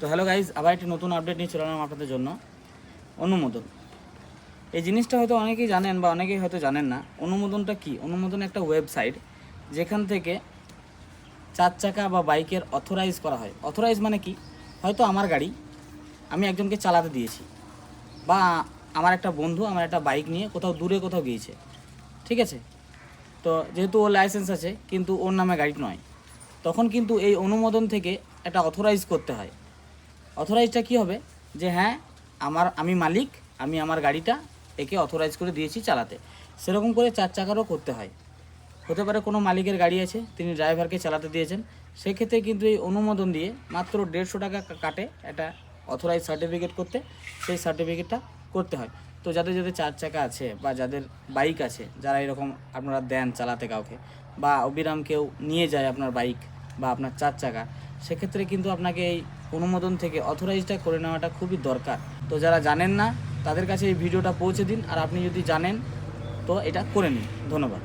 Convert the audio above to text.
তো hello guys, আবার একটি নতুন আপডেট নিয়ে চলে এলাম আপনাদের জন্য। অনুমোদন, এই জিনিসটা হয়তো অনেকেই জানেন বা অনেকেই হয়তো জানেন না। অনুমোদনটা কি? অনুমোদন একটা ওয়েবসাইট যেখান থেকে চার চাকা বা বাইকের অথরাইজ করা হয়। অথরাইজ মানে কি? হয়তো আমার গাড়ি আমি একজনকে চালাতে দিয়েছি, বা আমার একটা বন্ধু আমার একটা বাইক নিয়ে কোথাও দূরে কোথাও গিয়েছে, ঠিক আছে? তো যেহেতু ওর লাইসেন্স আছে কিন্তু ওর নামে গাড়ি নয়, তখন কিন্তু এই অনুমোদন থেকে একটা অথরাইজ করতে হয়। অথরাইজটা কী হবে? যে হ্যাঁ, আমি মালিক, আমি আমার গাড়িটা একে অথরাইজ করে দিয়েছি চালাতে। সেরকম করে চার চাকারও করতে হয়। হতে পারে কোনো মালিকের গাড়ি আছে, তিনি ড্রাইভারকে চালাতে দিয়েছেন, সেক্ষেত্রে কিন্তু এই অনুমোদন দিয়ে মাত্র 150 টাকা কাটে একটা অথরাইজ সার্টিফিকেট করতে। সেই সার্টিফিকেটটা করতে হয়। তো যাদের যাদের চার চাকা আছে বা যাদের বাইক আছে, যারা এরকম আপনারা দেন চালাতে কাউকে, বা অবিরাম কেউ নিয়ে যায় আপনার বাইক বা আপনার চার চাকা, সেক্ষেত্রে কিন্তু আপনাকে এই অনুমোদন থেকে অথরাইজটা করে নেওয়াটা খুবই দরকার। তো যারা জানেন না তাদের কাছে এই ভিডিওটা পৌঁছে দিন, আর আপনি যদি জানেন তো এটা করে নিন। ধন্যবাদ।